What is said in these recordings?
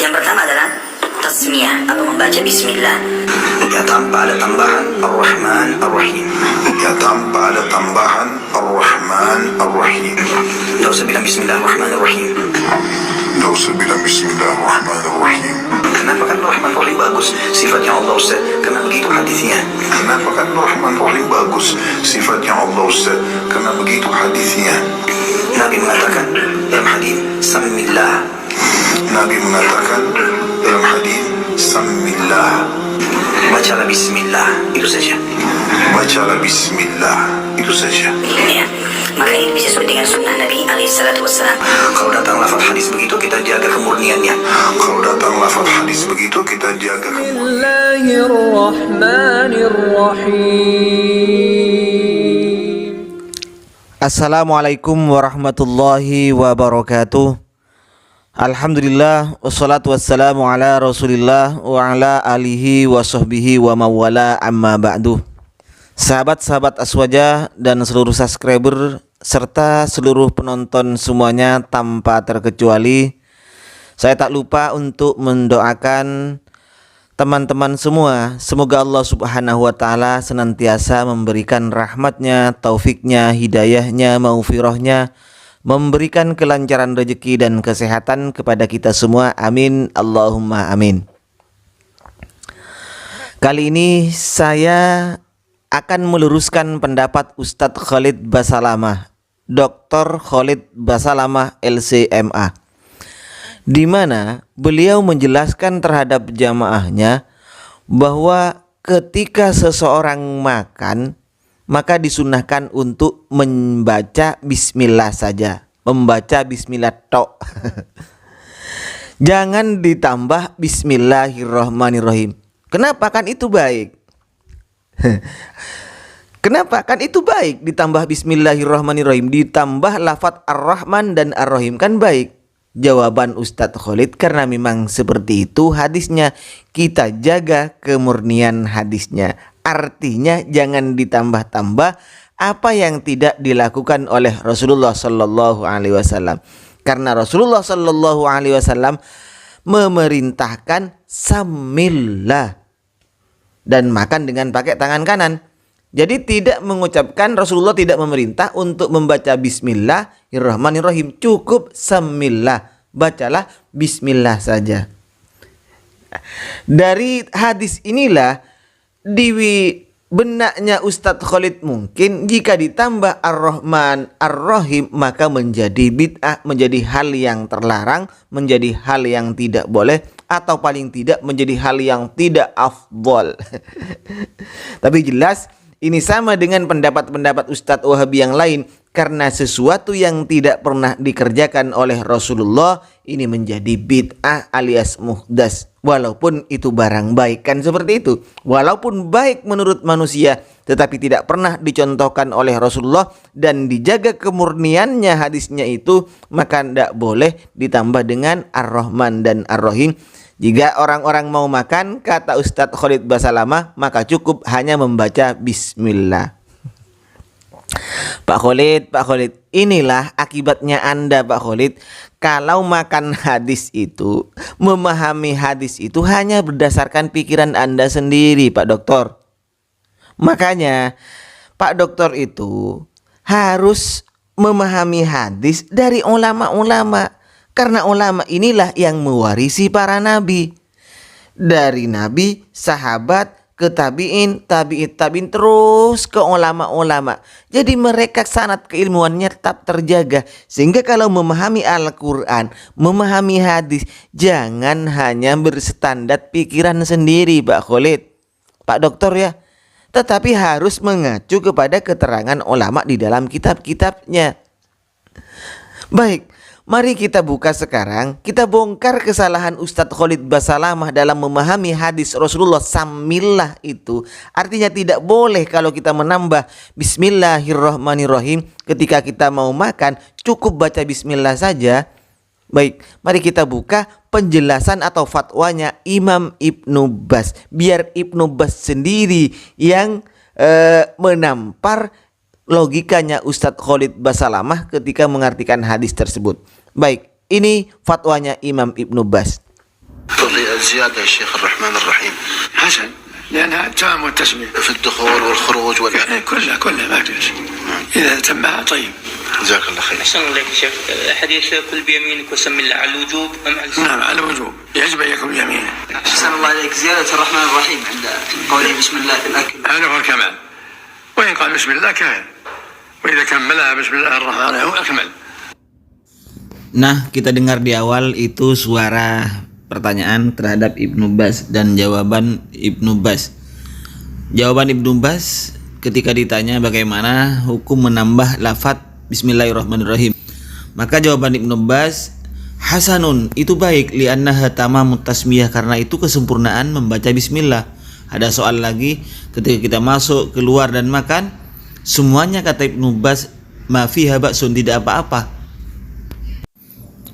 Yang pertama adalah tasmiyah atau membaca bismillah. Ya, tanpa ada tambahan Ar-Rahman Ar-Rahim. Ya, tanpa ada tambahan Ar-Rahman Ar-Rahim. Tidak usah bilang Bismillahirrahmanirrahim. Tidak usah bilang Bismillahirrahmanirrahim. Kenapa? Kan Rahman Rahim bagus sifatnya Allah Ustaz, karena begitu hadisnya. Kenapa? Kan Rahman Rahim bagus sifatnya Allah Ustaz, karena begitu hadisnya. Nabi mengatakan dalam hadis Samillah. Nabi mengatakan dalam hadis Samillah. Bacalah bismillah, itu saja. Bacalah bismillah, itu saja. Ya, maka ini bisa sesuai dengan sunnah Nabi alaihissalam. Kalau datang lafaz hadis begitu, kita jaga kemurniannya. Kalau datang lafaz hadis begitu, kita jaga kemurniannya. Assalamualaikum warahmatullahi wabarakatuh. Alhamdulillah, wassalatu wassalamu ala rasulillah wa ala alihi wa sahbihi wa mawala amma ba'du. Sahabat-sahabat Aswaja dan seluruh subscriber serta seluruh penonton semuanya tanpa terkecuali, saya tak lupa untuk mendoakan teman-teman semua, semoga Allah subhanahu wa ta'ala senantiasa memberikan rahmatnya, taufiknya, hidayahnya, maufirahnya, memberikan kelancaran rezeki dan kesehatan kepada kita semua. Amin, Allahumma amin. Kali ini saya akan meluruskan pendapat Ustadz Khalid Basalamah, Dr. Khalid Basalamah LCMA, di mana beliau menjelaskan terhadap jamaahnya bahwa ketika seseorang makan, maka disunahkan untuk membaca bismillah saja, membaca bismillah tok. Jangan ditambah bismillahirrahmanirrahim. Kenapa? Kan itu baik. Kenapa? Kan itu baik ditambah bismillahirrahmanirrahim, ditambah lafaz ar-Rahman dan ar-Rahim, kan baik. Jawaban Ustadz Khalid, karena memang seperti itu hadisnya, kita jaga kemurnian hadisnya. Artinya jangan ditambah-tambah apa yang tidak dilakukan oleh Rasulullah Sallallahu Alaihi Wasallam. Karena Rasulullah Sallallahu Alaihi Wasallam memerintahkan samillah dan makan dengan pakai tangan kanan. Jadi tidak mengucapkan, Rasulullah tidak memerintah untuk membaca bismillahirrahmanirrahim. Cukup samillah, bacalah bismillah saja. Dari hadis inilah di benaknya Ustadz Khalid, mungkin jika ditambah Ar-Rahman Ar-Rahim maka menjadi bid'ah, menjadi hal yang terlarang, menjadi hal yang tidak boleh, atau paling tidak menjadi hal yang tidak afdol. Tapi jelas ini sama dengan pendapat-pendapat Ustadz Wahabi yang lain, karena sesuatu yang tidak pernah dikerjakan oleh Rasulullah ini menjadi bid'ah alias muhdas, walaupun itu barang baik, kan seperti itu. Walaupun baik menurut manusia, tetapi tidak pernah dicontohkan oleh Rasulullah dan dijaga kemurniannya hadisnya itu, maka tidak boleh ditambah dengan Ar-Rahman dan Ar-Rahim. Jika orang-orang mau makan, kata Ustadz Khalid Basalamah, maka cukup hanya membaca bismillah. Pak Khalid, inilah akibatnya Anda, Pak Khalid, kalau makan hadis itu, memahami hadis itu hanya berdasarkan pikiran Anda sendiri, Pak Dokter. Makanya Pak Dokter itu harus memahami hadis dari ulama-ulama, karena ulama inilah yang mewarisi para nabi. Dari nabi, sahabat, ke tabi'in, tabi'in terus ke ulama-ulama. Jadi mereka sanad keilmuannya tetap terjaga. Sehingga kalau memahami Al-Quran, memahami hadis, jangan hanya berstandar pikiran sendiri, Pak Khalid, Pak Dokter ya, tetapi harus mengacu kepada keterangan ulama di dalam kitab-kitabnya. Baik, mari kita buka sekarang, kita bongkar kesalahan Ustadz Khalid Basalamah dalam memahami hadis Rasulullah samillah itu. Artinya tidak boleh kalau kita menambah bismillahirrahmanirrahim ketika kita mau makan, cukup baca bismillah saja. Baik, mari kita buka penjelasan atau fatwanya Imam Ibnu Baz. Biar Ibnu Baz sendiri yang menampar logikanya Ustadz Khalid Basalamah ketika mengartikan hadis tersebut. Baik, ini fatwanya Imam Ibnu Baz. الزيادة يا شيخ الرحمن الرحيم حسن، لأنها تمام التسمية في الدخول والخروج كلها ما تجوز إذا تمها طيب. جزاك الله خير. أحسن الله إليك شيخ. حديث كل بيمينك وسم الله على الوجوب أم على السنة؟ نعم على الوجوب، يجب أن يكون يمينه. أحسن الله إليك، زيادة الرحمن الرحيم عند قوله بسم الله في الأكل. هذا هو الكمال، وإن قال بسم الله كان، وإذا كملها بسم الله الرحمن الرحيم هو أكمل. Nah, kita dengar di awal itu suara pertanyaan terhadap Ibnu Baz dan jawaban Ibnu Baz. Jawaban Ibnu Baz ketika ditanya bagaimana hukum menambah lafadz Bismillahirrahmanirrahim, maka jawaban Ibnu Baz, hasanun, itu baik, li'annaha tamamut tasmiyah, karena itu kesempurnaan membaca bismillah. Ada soal lagi, ketika kita masuk, keluar dan makan, semuanya kata Ibnu Baz ma fiha ba'sun, tidak apa-apa.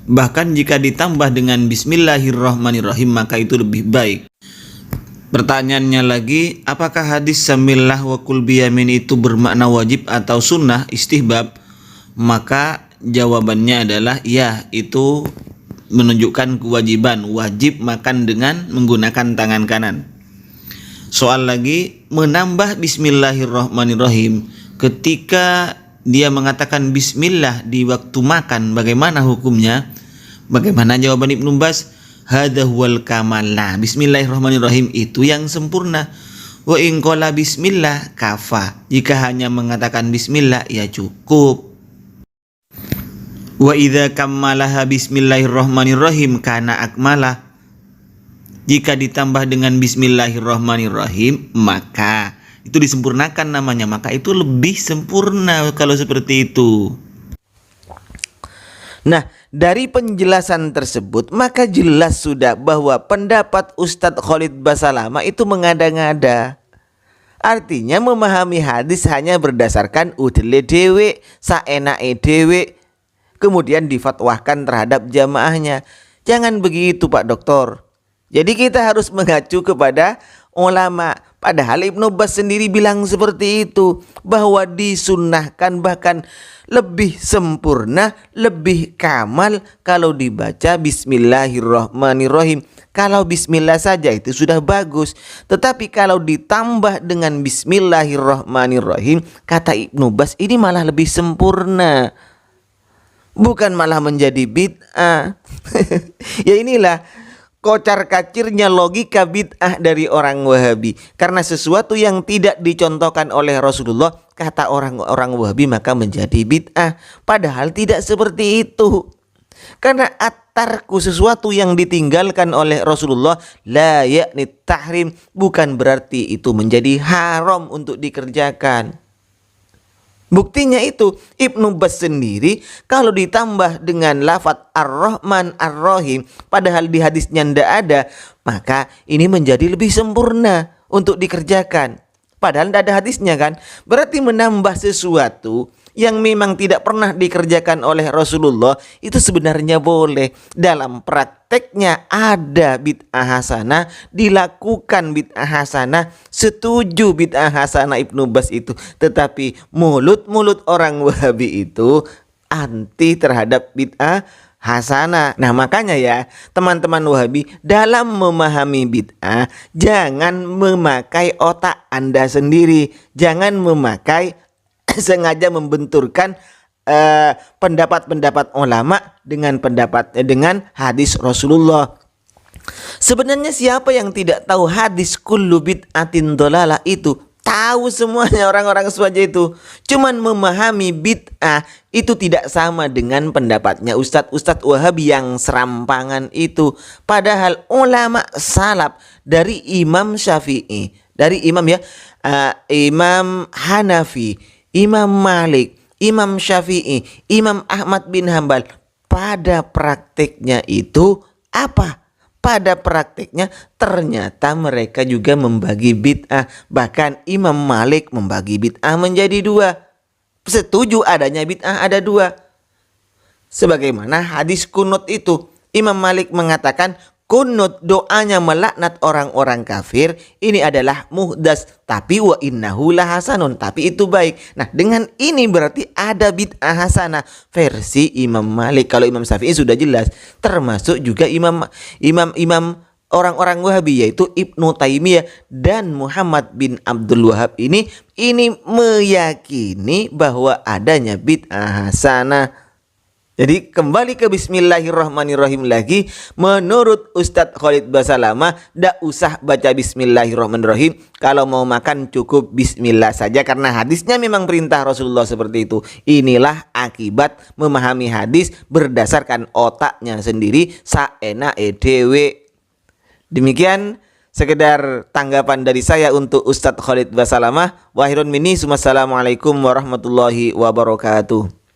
Bahkan jika ditambah dengan Bismillahirrahmanirrahim maka itu lebih baik. Pertanyaannya lagi, apakah hadis samillah wa kul biyamin itu bermakna wajib atau sunnah istihbab? Maka jawabannya adalah ya, itu menunjukkan kewajiban, wajib makan dengan menggunakan tangan kanan. Soal lagi, menambah Bismillahirrahmanirrahim ketika dia mengatakan bismillah di waktu makan, bagaimana hukumnya? Bagaimana jawaban Ibnu Baz? Hadza huwal kamal. Nah, Bismillahirrahmanirrahim itu yang sempurna. Wa in qala bismillah kafa. Jika hanya mengatakan bismillah ya cukup. Wa idza kammalaha bismillahirrahmanirrahim kana akmalah. Jika ditambah dengan bismillahirrahmanirrahim maka itu disempurnakan namanya, maka itu lebih sempurna kalau seperti itu. Nah, dari penjelasan tersebut maka jelas sudah bahwa pendapat Ustadz Khalid Basalamah itu mengada-ngada. Artinya memahami hadis hanya berdasarkan udele dewe, saenake dewe, kemudian difatwahkan terhadap jamaahnya. Jangan begitu Pak Doktor. Jadi kita harus mengacu kepada ulama. Padahal Ibnu Baz sendiri bilang seperti itu, bahwa disunnahkan bahkan lebih sempurna, lebih kamal kalau dibaca Bismillahirrahmanirrahim. Kalau bismillah saja itu sudah bagus, tetapi kalau ditambah dengan Bismillahirrahmanirrahim, kata Ibnu Baz, ini malah lebih sempurna, bukan malah menjadi bid'ah. Ya inilah kocar kacirnya logika bid'ah dari orang Wahabi. Karena sesuatu yang tidak dicontohkan oleh Rasulullah, kata orang-orang Wahabi, maka menjadi bid'ah. Padahal tidak seperti itu. Karena at-tarku, sesuatu yang ditinggalkan oleh Rasulullah, la yakni tahrim, bukan berarti itu menjadi haram untuk dikerjakan. Buktinya itu Ibnu Baz sendiri kalau ditambah dengan lafadz Ar-Rahman Ar-Rahim padahal di hadisnya tidak ada, maka ini menjadi lebih sempurna untuk dikerjakan. Padahal tidak ada hadisnya kan. Berarti menambah sesuatu yang memang tidak pernah dikerjakan oleh Rasulullah itu sebenarnya boleh. Dalam prakteknya ada bid'ah hasanah, dilakukan bid'ah hasanah, setuju bid'ah hasanah Ibnu Baz itu. Tetapi mulut-mulut orang Wahabi itu anti terhadap bid'ah hasanah. Nah makanya ya teman-teman Wahabi, dalam memahami bid'ah jangan memakai otak Anda sendiri. Jangan memakai sengaja membenturkan pendapat-pendapat ulama dengan hadis Rasulullah. Sebenarnya siapa yang tidak tahu hadis kullu bid'atin dhalalah itu? Tahu semuanya orang-orang saja itu. Cuman memahami bid'ah itu tidak sama dengan pendapatnya ustadz-ustadz Wahabi yang serampangan itu. Padahal ulama salaf dari Imam Syafi'i, dari Imam Hanafi, Imam Malik, Imam Syafi'i, Imam Ahmad bin Hambal, pada prakteknya itu apa? Pada prakteknya ternyata mereka juga membagi bid'ah. Bahkan Imam Malik membagi bid'ah menjadi dua. Setuju adanya bid'ah ada dua. Sebagaimana hadis kunut itu, Imam Malik mengatakan kunut, doanya melaknat orang-orang kafir, ini adalah muhdas, tapi wa innahu lahasanun, tapi itu baik. Nah dengan ini berarti ada bid'ah hasanah versi Imam Malik. Kalau Imam Syafi'i sudah jelas, termasuk juga Imam orang-orang Wahabi yaitu Ibnu Taimiyah dan Muhammad bin Abdul Wahab ini meyakini bahwa adanya bid'ah hasanah. Jadi kembali ke Bismillahirrahmanirrahim lagi. Menurut Ustadz Khalid Basalamah, tidak usah baca Bismillahirrahmanirrahim. Kalau mau makan cukup Bismillah saja, karena hadisnya memang perintah Rasulullah seperti itu. Inilah akibat memahami hadis berdasarkan otaknya sendiri, saenake dhewe. Demikian sekedar tanggapan dari saya untuk Ustadz Khalid Basalamah. Wahirun minni, assalamualaikum warahmatullahi wabarakatuh.